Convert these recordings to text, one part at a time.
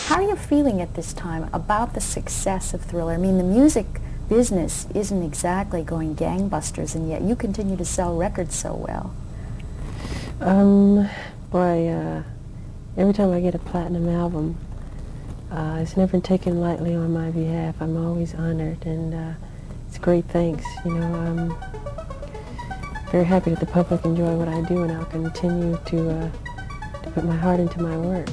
How are you feeling at this time about the success of Thriller? I mean, the music business isn't exactly going gangbusters, and yet you continue to sell records so well. Boy, every time I get a platinum album, it's never taken lightly on my behalf. I'm always honored, and it's great thanks. You know, I'm very happy that the public enjoy what I do, and I'll continue to put my heart into my work.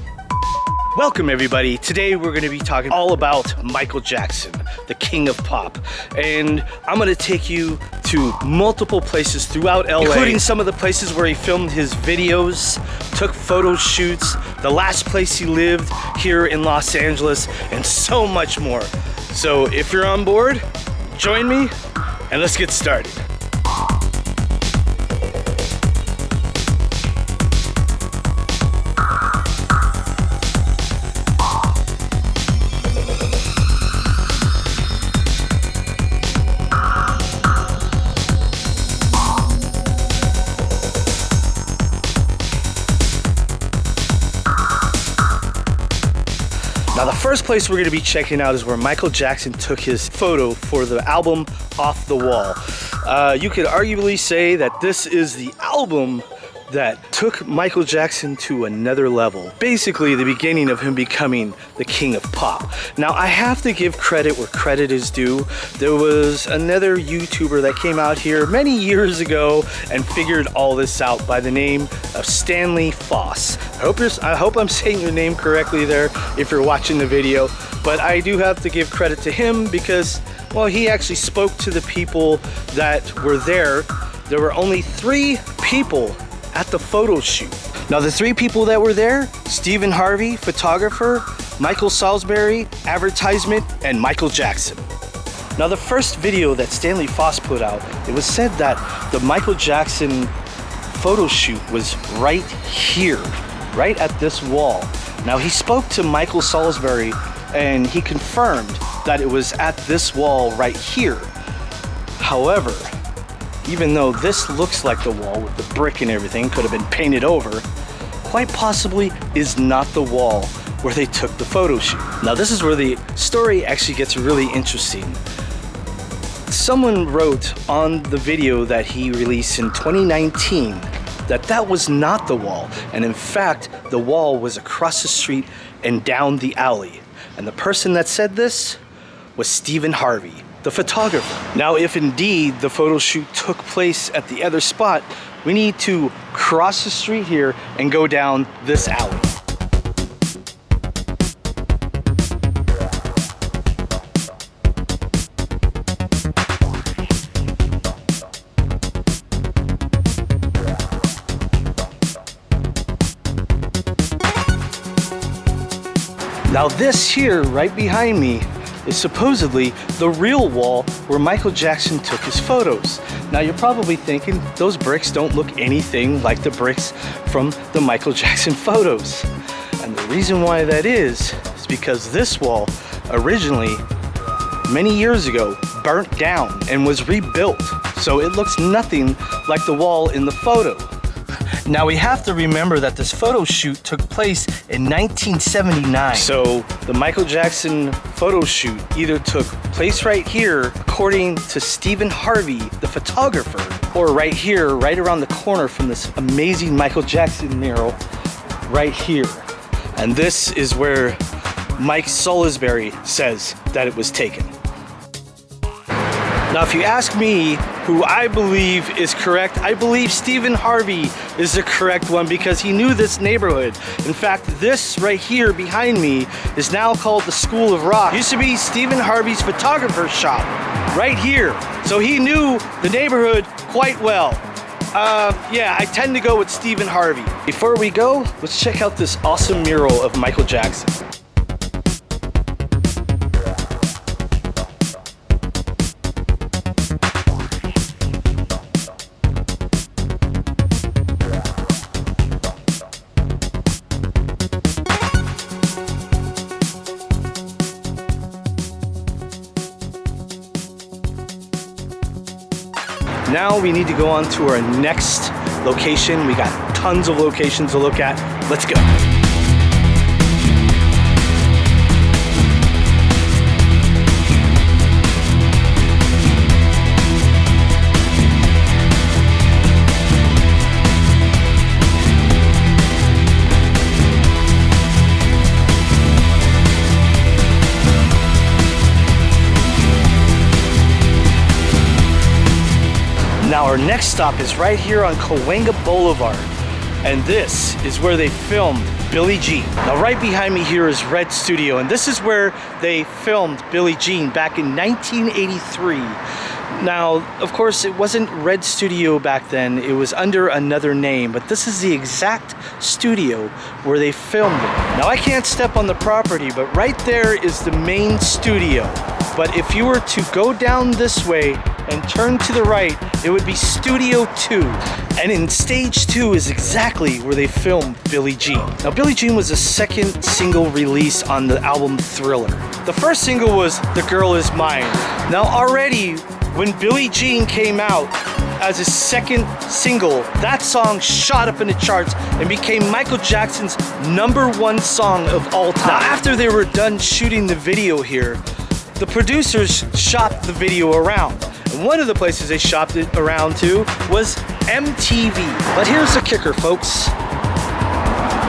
Welcome everybody. Today we're going to be talking all about Mickael Jackson, the king of pop. And I'm going to take you to multiple places throughout LA, including some of the places where he filmed his videos, took photo shoots, the last place he lived here in Los Angeles, and so much more. So if you're on board, join me and let's get started. Now the first place we're going to be checking out is where Mickael Jackson took his photo for the album Off the Wall. You could arguably say that this is the album that took Mickael Jackson to another level. Basically the beginning of him becoming the king of pop. Now I have to give credit where credit is due. There was another YouTuber that came out here many years ago and figured all this out by the name of Stanley Foss. I hope I'm saying your name correctly there if you're watching the video, but I do have to give credit to him because, well, he actually spoke to the people that were there. There were only 3 people at the photo shoot. Now the 3 people that were there: Stephen Harvey, photographer; Michael Salisbury, advertisement; and Mickael Jackson. Now the first video that Stanley Foss put out, it was said that the Mickael Jackson photo shoot was right here, right at this wall. Now he spoke to Michael Salisbury and he confirmed that it was at this wall right here. However, even though this looks like the wall with the brick and everything, could have been painted over, quite possibly is not the wall where they took the photo shoot. Now this is where the story actually gets really interesting. Someone wrote on the video that he released in 2019 that was not the wall, and in fact the wall was across the street and down the alley. And the person that said this was Stephen Harvey, the photographer. Now if indeed the photo shoot took place at the other spot, we need to cross the street here and go down this alley. Now this here right behind me is supposedly the real wall where Mickael Jackson took his photos. Now you're probably thinking those bricks don't look anything like the bricks from the Mickael Jackson photos. And the reason why that is because this wall originally, many years ago, burnt down and was rebuilt. So it looks nothing like the wall in the photo. Now we have to remember that this photo shoot took place in 1979. So the Mickael Jackson photo shoot either took place right here, according to Stephen Harvey, the photographer, or right here, right around the corner from this amazing Mickael Jackson mural, right here. And this is where Mike Salisbury says that it was taken. Now, if you ask me who I believe is correct, I believe Stephen Harvey is the correct one because he knew this neighborhood. In fact, this right here behind me is now called the School of Rock. It used to be Stephen Harvey's photographer's shop right here. So he knew the neighborhood quite well. Yeah, I tend to go with Stephen Harvey. Before we go, let's check out this awesome mural of Mickael Jackson. Now we need to go on to our next location. We got tons of locations to look at. Let's go. Our next stop is right here on Cahuenga Boulevard, and this is where they filmed Billie Jean. Now right behind me here is Red Studio, and this is where they filmed Billie Jean back in 1983. Now, of course, it wasn't Red Studio back then, it was under another name, but this is the exact studio where they filmed it. Now, I can't step on the property, but right there is the main studio. But if you were to go down this way and turn to the right, it would be Studio 2. And in Stage 2 is exactly where they filmed Billie Jean. Now, Billie Jean was the second single release on the album Thriller. The first single was The Girl Is Mine. Now, already, when Billie Jean came out as his second single, that song shot up in the charts and became Michael Jackson's #1 song of all time. Now, after they were done shooting the video here, the producers shopped the video around. And one of the places they shopped it around to was MTV. But here's the kicker, folks.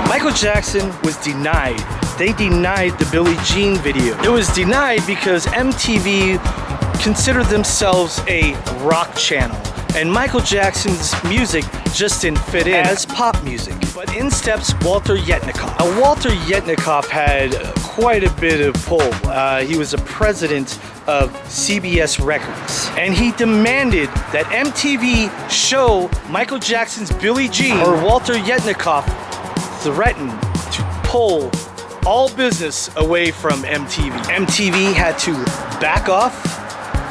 Michael Jackson was denied. They denied the Billie Jean video. It was denied because MTV considered themselves a rock channel, and Michael Jackson's music just didn't fit in as pop music. But in steps Walter Yetnikoff. Now, Walter Yetnikoff had quite a bit of pull. He was the president of CBS Records, and he demanded that MTV show Michael Jackson's Billie Jean, or Walter Yetnikoff threatened to pull all business away from MTV. MTV had to back off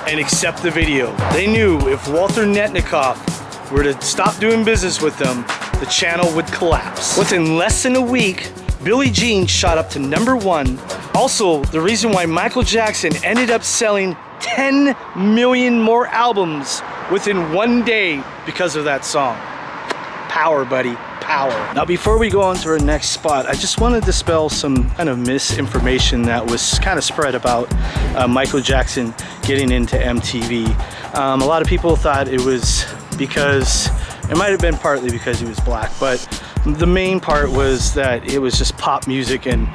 and accept the video. They knew if Walter Yetnikoff were to stop doing business with them, the channel would collapse. Within less than a week, Billie Jean shot up to #1. Also, the reason why Michael Jackson ended up selling 10 million more albums within 1 day because of that song. Power, buddy. Power. Now, before we go on to our next spot, I just want to dispel some kind of misinformation that was kind of spread about Michael Jackson getting into MTV. A lot of people thought it was because, it might have been partly because he was black, but the main part was that it was just pop music, and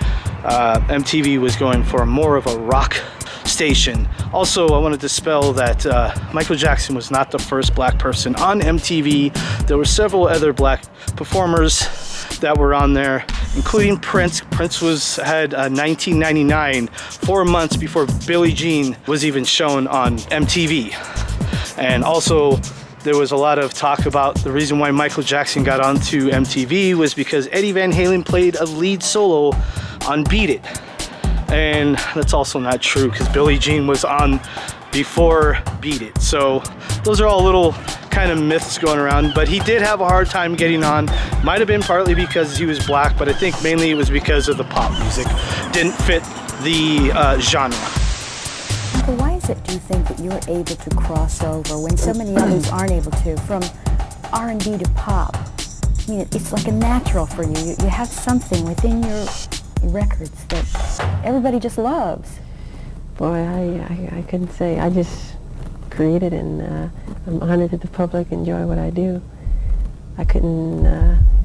MTV was going for more of a rock station. Also, I want to dispel that Michael Jackson was not the first black person on MTV. There were several other black performers that were on there, including Prince. Prince had 1999, 4 months before Billie Jean was even shown on MTV. And also, there was a lot of talk about the reason why Michael Jackson got onto MTV was because Eddie Van Halen played a lead solo on Beat It. And that's also not true because Billie Jean was on before Beat It. So those are all little kind of myths going around, but he did have a hard time getting on. Might have been partly because he was black, but I think mainly it was because of the pop music. Didn't fit the genre. But why is it, do you think, that you're able to cross over when so many others aren't able to, from R&B to pop? I mean, it's like a natural for you. You have something within your records that everybody just loves. Boy, I couldn't say. I just created, and I'm honored that the public enjoy what I do. I couldn't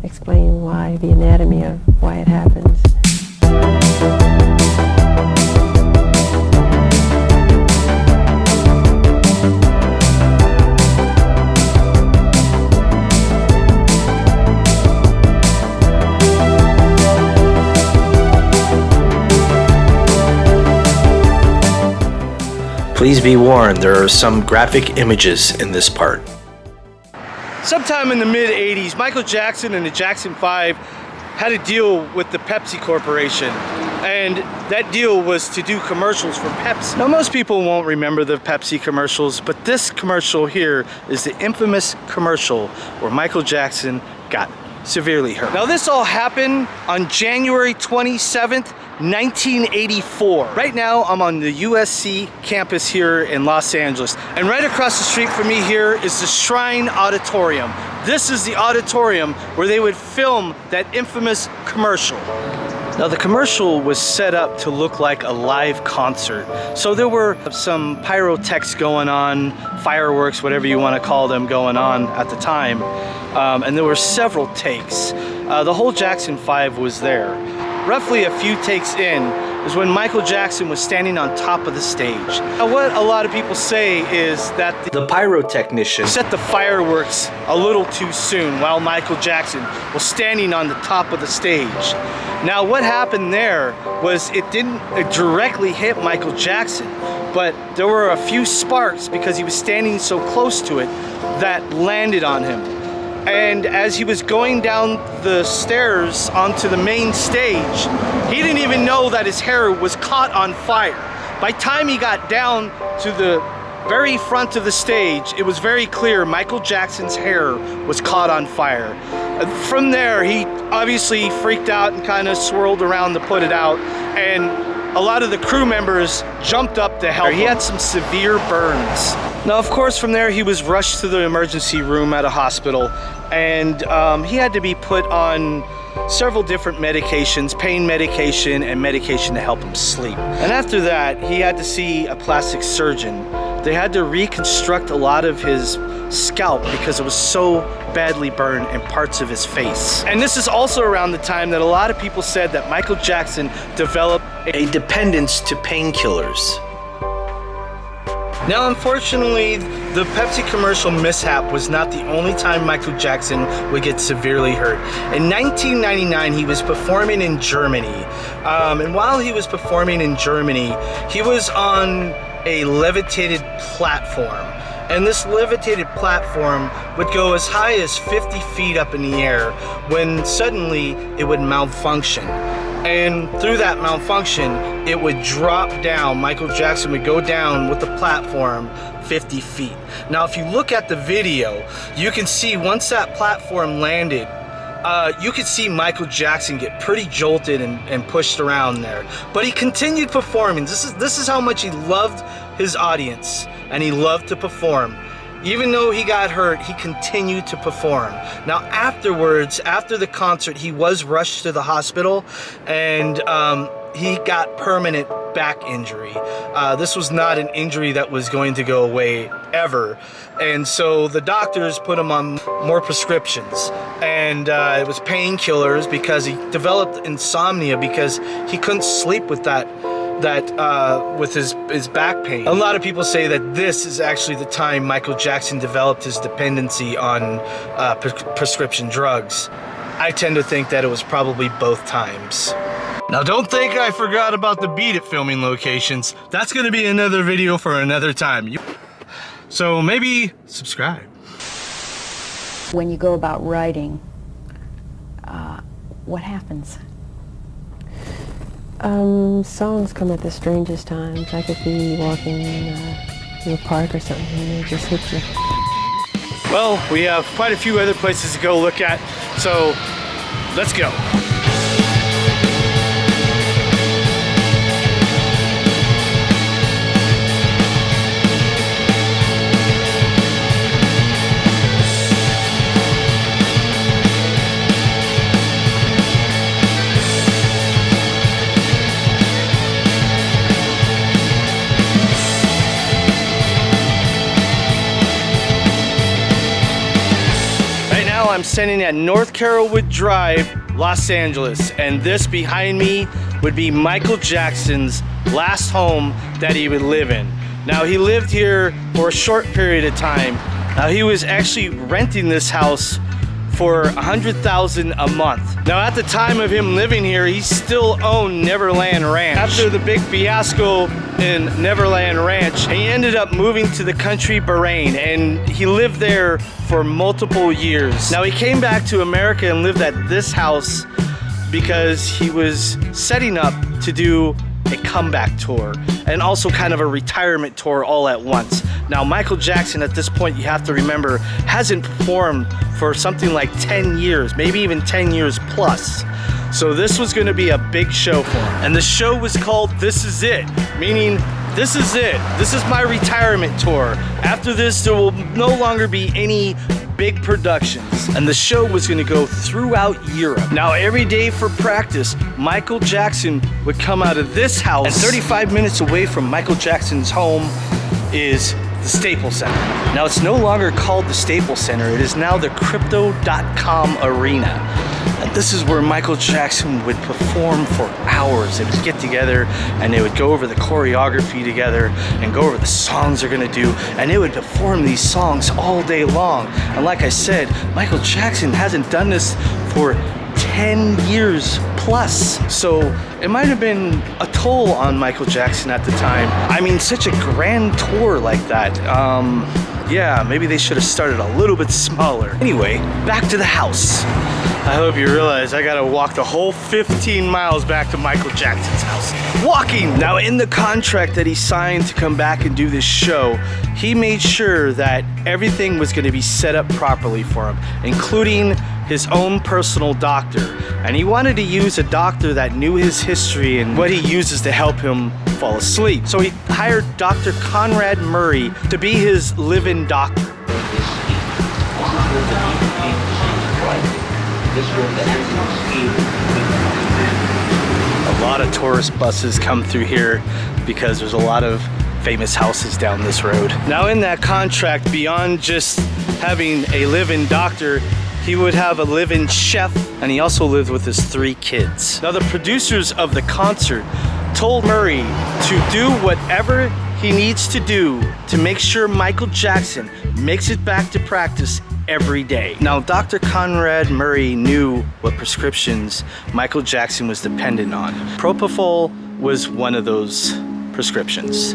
explain why, the anatomy of why it happens. Please be warned, there are some graphic images in this part. Sometime in the mid-'80s, Michael Jackson and the Jackson 5 had a deal with the Pepsi Corporation, and that deal was to do commercials for Pepsi. Now, most people won't remember the Pepsi commercials, but this commercial here is the infamous commercial where Michael Jackson got severely hurt. Now, this all happened on January 27th, 1984. Right now, I'm on the USC campus here in Los Angeles, and right across the street from me here is the Shrine Auditorium. This is the auditorium where they would film that infamous commercial. Now, the commercial was set up to look like a live concert. So there were some pyrotechs going on, fireworks, whatever you want to call them, going on at the time. And there were several takes. The whole Jackson 5 was there. Roughly a few takes in, is when Michael Jackson was standing on top of the stage. Now, what a lot of people say is that the pyrotechnician set the fireworks a little too soon while Michael Jackson was standing on the top of the stage. Now, what happened there was it didn't directly hit Michael Jackson, but there were a few sparks because he was standing so close to it that landed on him. And as he was going down the stairs onto the main stage, he didn't even know that his hair was caught on fire. By the time he got down to the very front of the stage, it was very clear Michael Jackson's hair was caught on fire. From there, he obviously freaked out and kind of swirled around to put it out, and a lot of the crew members jumped up to help him. He had some severe burns. Now, of course, from there, he was rushed to the emergency room at a hospital, and he had to be put on several different medications, pain medication and medication to help him sleep. And after that, he had to see a plastic surgeon. They had to reconstruct a lot of his scalp because it was so badly burned in parts of his face. And this is also around the time that a lot of people said that Michael Jackson developed a dependence to painkillers. Now, unfortunately, the Pepsi commercial mishap was not the only time Michael Jackson would get severely hurt. In 1999, he was performing in Germany. And while he was performing in Germany, he was on a levitated platform. And this levitated platform would go as high as 50 feet up in the air when suddenly it would malfunction. And through that malfunction, it would drop down. Michael Jackson would go down with the platform 50 feet. Now, if you look at the video, you can see once that platform landed, you could see Michael Jackson get pretty jolted and pushed around there. But he continued performing. This is how much he loved his audience, and he loved to perform. Even though he got hurt, he continued to perform. Now, afterwards, after the concert, he was rushed to the hospital, and he got permanent back injury. This was not an injury that was going to go away ever. And so the doctors put him on more prescriptions, and it was painkillers because he developed insomnia because he couldn't sleep with with his back pain. A lot of people say that this is actually the time Michael Jackson developed his dependency on prescription drugs. I tend to think that it was probably both times. Now, don't think I forgot about the Beat It filming locations. That's going to be another video for another time. So maybe subscribe. When you go about writing, what happens? Songs come at the strangest times. I could be walking in a park or something and they just hit you. Well, we have quite a few other places to go look at, so let's go. I'm standing at North Carrollwood Drive, Los Angeles, and this behind me would be Michael Jackson's last home that he would live in. Now, he lived here for a short period of time. Now, he was actually renting this house for $100,000 a month. Now, at the time of him living here, he still owned Neverland Ranch. After the big fiasco in Neverland Ranch, he ended up moving to the country Bahrain, and he lived there for multiple years. Now, he came back to America and lived at this house because he was setting up to do a comeback tour and also kind of a retirement tour all at once. Now, Michael Jackson at this point, you have to remember, hasn't performed for something like 10 years, maybe even 10 years plus. So this was going to be a big show for him. And the show was called This Is It, meaning this is it. This is my retirement tour. After this, there will no longer be any big productions. And the show was going to go throughout Europe. Now, every day for practice, Michael Jackson would come out of this house. And 35 minutes away from Michael Jackson's home is the Staples Center. Now, it's no longer called the Staples Center. It is now the Crypto.com Arena. This is where Michael Jackson would perform for hours. They would get together and they would go over the choreography together and go over the songs they're gonna do, and they would perform these songs all day long. And like I said, Michael Jackson hasn't done this for 10 years plus. So it might have been a toll on Michael Jackson at the time. I mean, such a grand tour like that. Yeah, maybe they should have started a little bit smaller. Anyway, back to the house. I hope you realize I gotta walk the whole 15 miles back to Michael Jackson's house. Walking! Now, in the contract that he signed to come back and do this show, he made sure that everything was gonna be set up properly for him, including his own personal doctor. And he wanted to use a doctor that knew his history and what he uses to help him fall asleep. So he hired Dr. Conrad Murray to be his live-in doctor. A lot of tourist buses come through here because there's a lot of famous houses down this road. Now, in that contract, beyond just having a live-in doctor, he would have a live-in chef, and he also lived with his 3 kids. Now, the producers of the concert told Murray to do whatever he needs to do to make sure Michael Jackson makes it back to practice every day. Now, Dr. Conrad Murray knew what prescriptions Michael Jackson was dependent on. Propofol was one of those prescriptions.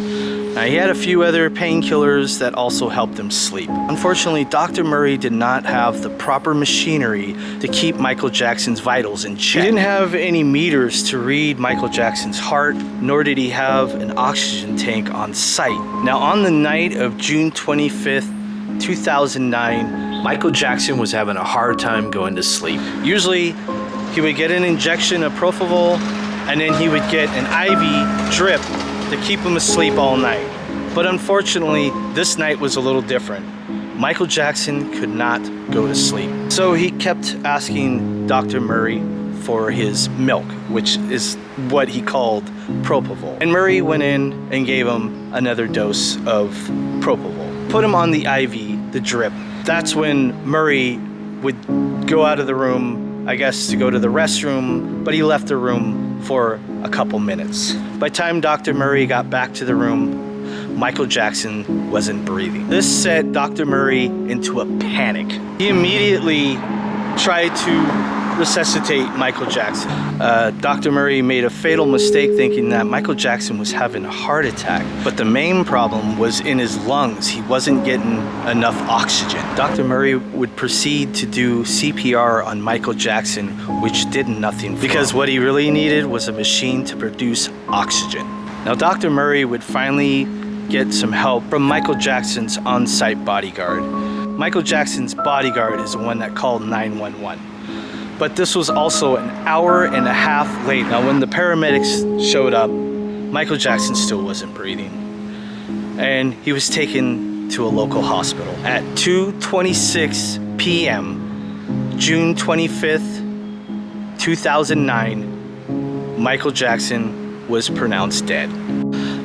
Now, he had a few other painkillers that also helped him sleep. Unfortunately, Dr. Murray did not have the proper machinery to keep Michael Jackson's vitals in check. He didn't have any meters to read Michael Jackson's heart, nor did he have an oxygen tank on site. Now, on the night of June 25th, 2009, Michael Jackson was having a hard time going to sleep. Usually, he would get an injection of Propofol, and then he would get an IV drip to keep him asleep all night. But unfortunately, this night was a little different. Michael Jackson could not go to sleep. So he kept asking Dr. Murray for his milk, which is what he called Propofol. And Murray went in and gave him another dose of Propofol. Put him on the IV, the drip. That's when Murray would go out of the room, I guess to go to the restroom, but he left the room for a couple minutes. By the time Dr. Murray got back to the room, Michael Jackson wasn't breathing. This set Dr. Murray into a panic. He immediately tried to resuscitate Michael Jackson. Dr. Murray made a fatal mistake thinking that Michael Jackson was having a heart attack, but the main problem was in his lungs. He wasn't getting enough oxygen. Dr. Murray would proceed to do CPR on Michael Jackson, which did nothing because what he really needed was a machine to produce oxygen. Now, Dr. Murray would finally get some help from Michael Jackson's on-site bodyguard. Michael Jackson's bodyguard is the one that called 911. But this was also an hour and a half late. Now, when the paramedics showed up, Michael Jackson still wasn't breathing. And he was taken to a local hospital. At 2:26 p.m., June 25th, 2009, Michael Jackson was pronounced dead.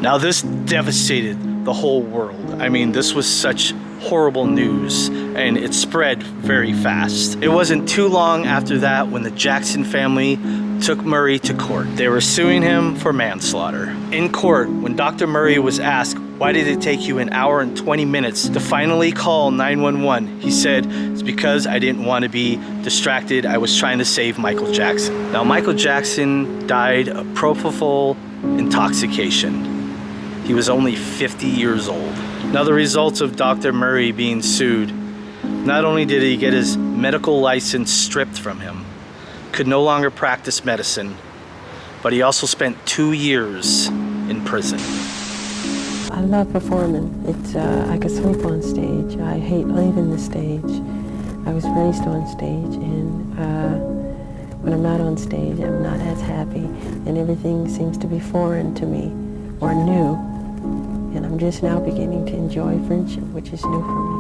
Now, this devastated the whole world. I mean, this was such horrible news, and it spread very fast. It wasn't too long after that when the Jackson family took Murray to court. They were suing him for manslaughter. In court, when Dr. Murray was asked, why did it take you an hour and 20 minutes to finally call 911? He said, it's because I didn't want to be distracted. I was trying to save Michael Jackson. Now, Michael Jackson died of propofol intoxication. He was only 50 years old. Now, the results of Dr. Murray being sued, not only did he get his medical license stripped from him, could no longer practice medicine, but he also spent 2 years in prison. I love performing. It's I could sleep on stage. I hate leaving the stage. I was raised on stage, and when I'm not on stage, I'm not as happy, and everything seems to be foreign to me or new. And I'm just now beginning to enjoy friendship, which is new for me.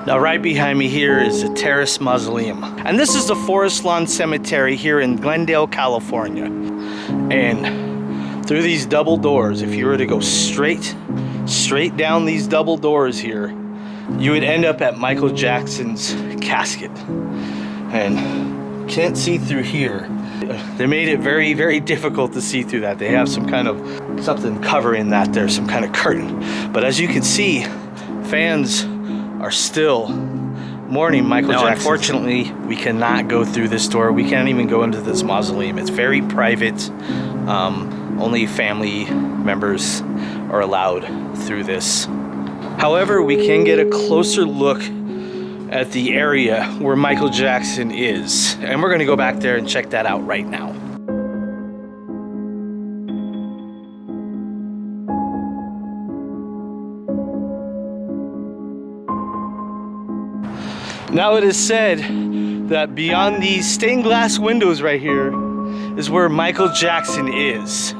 Now right behind me here is the Terrace Mausoleum. And this is the Forest Lawn Cemetery here in Glendale, California. And through these double doors, if you were to go straight down these double doors here, you would end up at Mickael Jackson's casket. And can't see through here. They made it very, very difficult to see through that. They have some kind of something covering that there, some kind of curtain. But as you can see, fans are still mourning Mickael Jackson. Unfortunately, we cannot go through this door. We can't even go into this mausoleum. It's very private. Only family members are allowed through this. However, we can get a closer look at the area where Mickael Jackson is. And we're gonna go back there and check that out right now. Now it is said that beyond these stained glass windows right here is where Mickael Jackson is.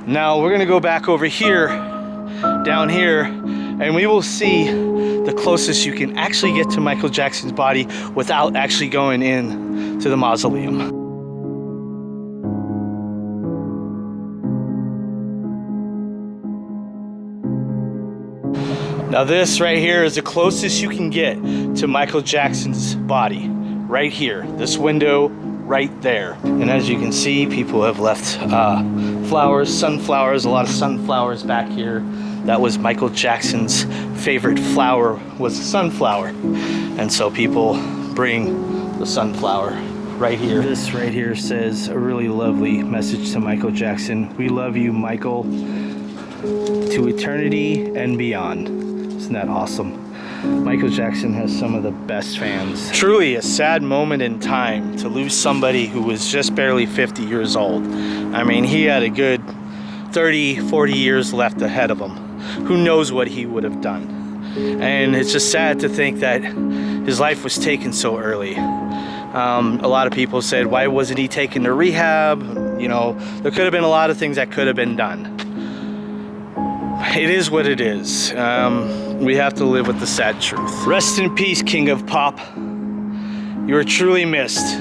Now we're gonna go back over here, down here, and we will see the closest you can actually get to Mickael Jackson's body without actually going in to the mausoleum. Now this right here is the closest you can get to Mickael Jackson's body. Right here, this window right there. And as you can see, people have left flowers, sunflowers, a lot of sunflowers back here. That was Mickael Jackson's favorite flower, was the sunflower. And so people bring the sunflower right here. This right here says a really lovely message to Mickael Jackson. We love you, Mickael, to eternity and beyond. Isn't that awesome? Mickael Jackson has some of the best fans. Truly a sad moment in time to lose somebody who was just barely 50 years old. I mean, he had a good 30, 40 years left ahead of him. Who knows what he would have done? And it's just sad to think that his life was taken so early. A lot of people said, why wasn't he taken to rehab? You know, there could have been a lot of things that could have been done. It is what it is. We have to live with the sad truth. Rest in peace, King of Pop. You are truly missed.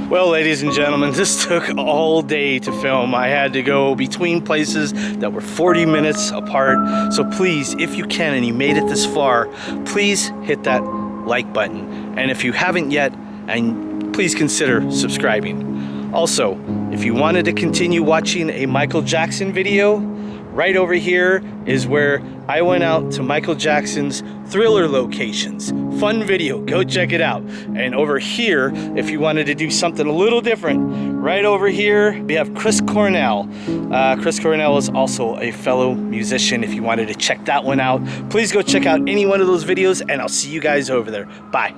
Well, ladies and gentlemen, this took all day to film. I had to go between places that were 40 minutes apart. So please, if you can and you made it this far, please hit that like button. And if you haven't yet, and please consider subscribing. Also, if you wanted to continue watching a Mickael Jackson video, right over here is where I went out to Mickael Jackson's Thriller locations. Fun video, go check it out. And over here, if you wanted to do something a little different, right over here, we have Chris Cornell. Chris Cornell is also a fellow musician. If you wanted to check that one out, please go check out any one of those videos, and I'll see you guys over there. Bye.